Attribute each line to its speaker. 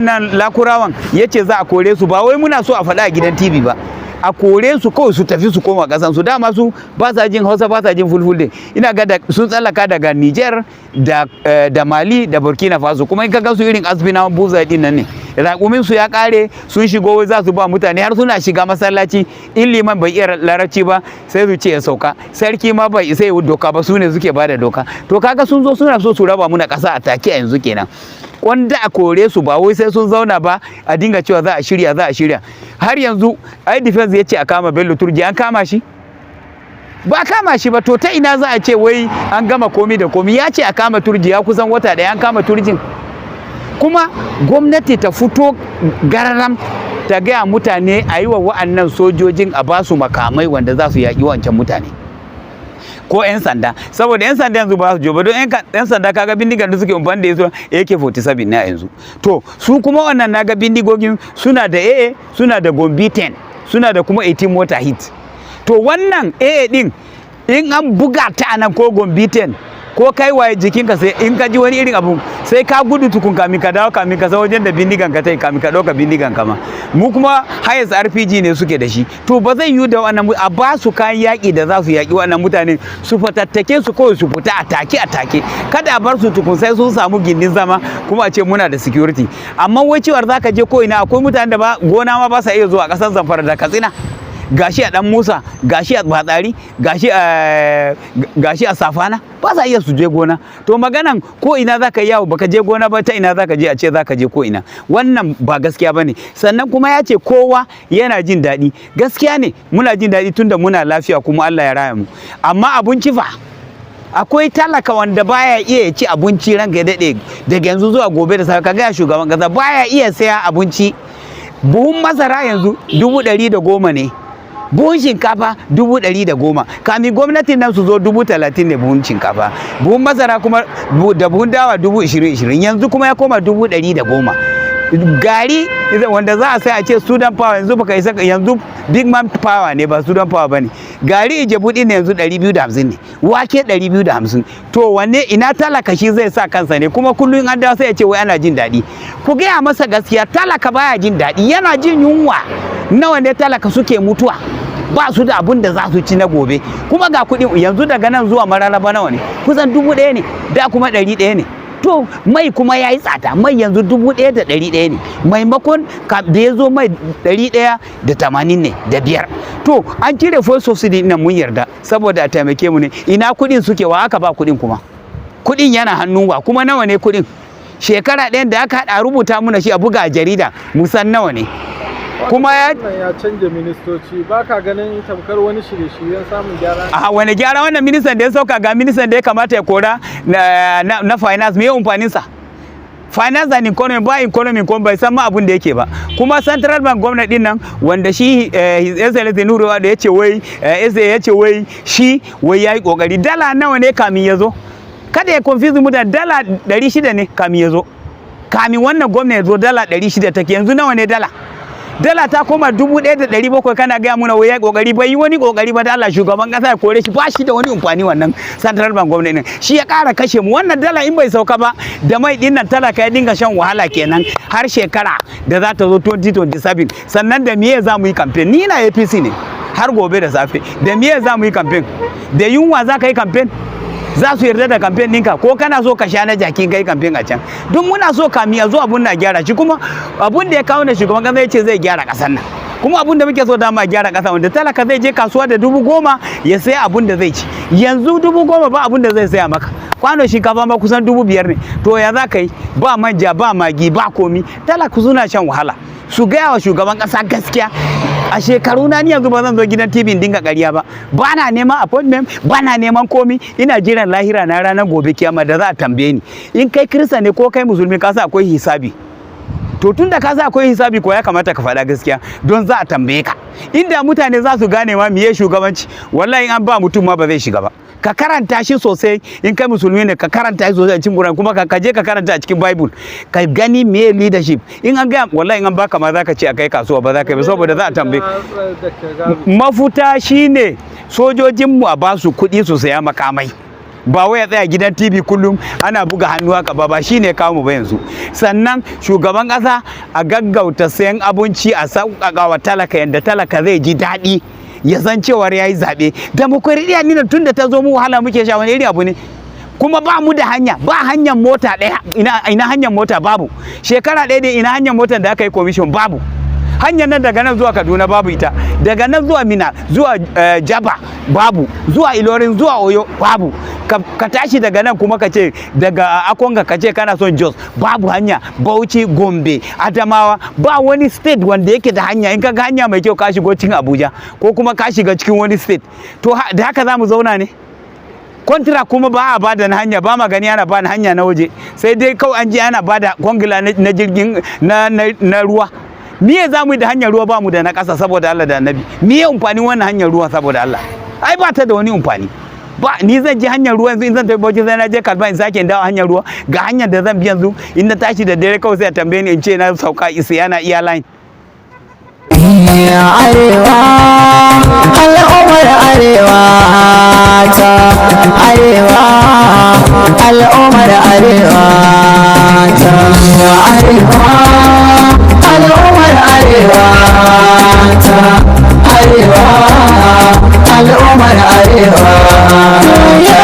Speaker 1: nan lakurawan yace za a kore su ba wai muna so a faɗa a gidan TV ba, a kore su kawai su tafi su koma kasan su. Dama su ba sa jin Hausa, ba sa jin fulfulde. Ina ga sun tsallaka daga Niger da Mali da Burkina Faso. Kuma in ka ga su irin Asbina Buza din nan ne, raƙumin su ya kare, sun shigo za su ba mutane, har suna shiga masallaci in liman bai iya larabci ba sai su ce ya sauka, sarki ma bai isa ya doka ba, su ne suke bada doka. To kaga sun zo suna so su raba muna ƙasa a take a yanzu kenan. Wanda a kore su ba wai sai sun zauna ba a dinga cewa za a shirya. Har yanzu ai defense ya ce a kama Bello Turji, an kama shi? Ba kama shi ba. To ta ina za a ce wai an gama komi da komi? Ya ce a kama Turji, ya kusan wata ɗaya an kama Turjin. Kuma gwamnati ta fito gararam ta gaya mutane a yi wa wa'annan sojojin a basu makamai wanda za su yaƙi wancan mutane, ko 'yan sanda, saboda 'yan sanda yanzu ba su joba don 'yan sanda kaga bindigar da suke amfani da yasu AK-47 na yanzu. To su kuma wannan naga bindigogin suna da AA, suna da Gombe 10, suna da kuma 18 motor hit. To wannan AA din in an buga ta anan ko Gombe 10 ko kai waye jikinka, sai in ka ji wani irin abu sai ka gudu tukun kamin ka dawo, kamin ka san wajen da bindigan ka tai, kamin ka ɗauka bindigan ka ma. Mu kuma highest RPG ne suke da shi. To ba zai yiwu da wannan a ba su kayan yaƙi da za su yaƙi wannan mutane, su fatattake su kawai su fita a take. Kada a bar su tukun sai sun samu gindin zama kuma a ce muna da security. Amma wai cewar za ka je ko ina, akwai mutanen da ba gona ma ba sa iya zuwa ƙasar Zamfara da Katsina. Gashi a Dan Musa, gashi a Batsari, gashi a Safana, ba sa iya su je gona. To maganan ko ina zaka yawo baka je gona ba, ta ina zaka je a ce zaka je ko ina? Wannan ba gaskiya bane. Sannan kuma ya ce kowa yana jin daɗi. Gaskiya ne, muna jin daɗi tunda muna lafiya kuma Allah ya raya mu. Amma abinci fa, akwai talaka wanda baya iya ci abinci ranka ya daɗe daga yanzu zuwa gobe da safe. Kaga shugaban kasa baya iya saya abinci. Buhun masara yanzu 110 ne. Buhun shinkafa 110. Kamin gwamnatin nan su zo 30 ne buhun shinkafa. Buhun masara kuma da buhun dawa 20. Yanzu kuma ya koma 110. Gari wanda za a sai a ce Sudan Power, yanzu baka isa, yanzu Big Man Power ne ba Sudan Power bane. Gari Ijebuɗi ne yanzu 250 ne. Wake 250. To wanne ina talaka shi zai sa kansa ne? Kuma kullum an dawo sai ya ce wai ana jin daɗi. Ku gaya masa gaskiya, talaka baya jin daɗi, yana jin yunwa. Nawa ne talaka suke mutuwa? Ba su da abin da za su ci na gobe. Kuma ga kuɗin yanzu daga nan zuwa Mararaba nawa ne? Kusan 1000 ne, da kuma 100 ne. To mai kuma ya yi tsada, mai yanzu 1100 ne, maimakon da ya zo mai 180 ne da 5. To an cire fuel subsidy nan mun yarda saboda a taimake mu ne. Ina kuɗin suke, wa aka ba kuɗin kuma? Kuɗin yana hannun wa? Kuma nawa ne kuɗin? Shekara ɗayan da aka haɗa rubuta muna shi a buga a jarida musan nawa ne. Kuma ya
Speaker 2: canja ministoci, ba ka ganin tamkar wani shirye-shiryen samun gyara?
Speaker 1: A wani gyara? Wannan ministan da ya sauka, ga ministan da ya kamata ya kora na finance, me amfaninsa? Finance and economy, ba economy ko bai san ma abun da yake ba. Kuma central bank gwamnati din nan wanda shi his excellency Nuruwa da yace wai shi yayi kokari. Dala nawa ne kamin ya zo? Kada ya confuse mutane, dala 600 ne kamin ya zo. Kamin wannan gwamnati ya zo dala 600 take, yanzu nawa ne dala? Dala ta koma 1700. Kana gaya muna wai ya kokari, bai yi wani kokari ba. Da Allah shugaban kasa ya kore shi, ba shi da wani amfani wannan central bank gwamnati ne. Shi ya ƙara kashe mu. Wannan dala in bai sauka ba da mai din nan, talaka ya dinga shan wahala kenan har shekara da za ta zo 2027. Sannan da miye za mu yi campaign? Ni na APC ne har gobe da safe. Da miye za mu yi campaign? Da yunwa za ka yi campaign? Za su yarda da kamfen ɗinka, ko kana so ka sha na jakin kai kamfen a can? Duk muna so kami a zo abun na gyara shi. Kuma abun da ya kawo ne shugaban kasa ya ce zai gyara ƙasar nan. Kuma abun da muke so dama gyara ƙasa, wanda talaka zai je kasuwa da 10,000 ya saya abun da zai ci. Yanzu 10,000 ba abun da zai saya maka. Kwano shinkafa ma kusan 5,000 ne. To ya za ka yi? Ba manja, ba magi, ba komi. Talaka suna shan wahala. Su gaya wa shugaban kasa gaskiya. A shekaru na ni yanzu ba zan zo gidan TV dinga ƙarya ba. Ba na neman appointment, ba na neman komi. Ina jiran lahira na ranar gobe kiyama da za a tambaye ni. In kai Kirista ne ko kai Musulmi, ka sa akwai hisabi. To tunda ka sa akwai hisabi, ko ya kamata ka faɗa gaskiya don za a tambaye ka. Inda mutane za su gane ma miye shugabanci, wallahi in an ba mutum ma ba zai shiga ba. Ka karanta shi sosai. In kai Musulmi ne, ka karanta shi sosai a cikin Qur'ani, kuma ka je ka karanta a cikin Bible, ka gani me leadership. In an ga wallahi in an baka ma za ka ce a kai kasuwa, ba za ka yi ba saboda za a tambaye. Mafuta shine sojojin mu a ba su kuɗi su saya makamai. ba wai ya tsaya gidan TV kullum ana buga hannu haka ba shine kawo mu ba yanzu. Sannan shugaban ƙasa a gaggauta sayan abinci a sauƙaƙa wa talaka yanda talaka zai ji daɗi ya san cewar yayi zaɓe. Demokradiyya ni tun da ta zo mu wahala muke sha, wani iri abu ne. Kuma ba mu da hanya, ba hanyar mota ɗaya, ina hanyar mota babu. Shekara ɗaya dai ina hanyar motar da aka yi commission babu. Hanyar nan daga nan zuwa Kaduna babu ita, daga nan zuwa Mina zuwa Jaba babu, zuwa Ilorin zuwa Oyo babu. Ka tashi daga nan kuma ka ce daga Akonga ka ce kana son Jos babu hanya. Bauchi, Gombe, Adamawa ba wani state wanda yake da hanya. In ka ga hanya mai kyau ka shigo cikin Abuja ko kuma ka shiga cikin wani state. To da haka za mu zauna ne? Kontra kuma ba a bada na hanya, ba magani ana bada hanya na waje, sai dai kawai an je ana bada kwangila na jirgin na ruwa. Miye za mu yi da hanyar ruwa ba mu da na ƙasa saboda Allah da Annabi? Miye amfanin wannan hanyar ruwa saboda Allah? Ai ba ta da wani amfani. Ba ni zan je hanyar ruwa yanzu in zan tafi Bauchi sai na je Kalba in sake dawo hanyar ruwa, ga hanyar da zan bi yanzu in na tashi da dare kawai sai a tambaye ni in ce na sauka Isiyana iya line.
Speaker 3: Arewa, al'ummar arewa ta arewa, al'ummar arewa ta arewa, al'ummar arewa ta arewa, al'ummar arewa.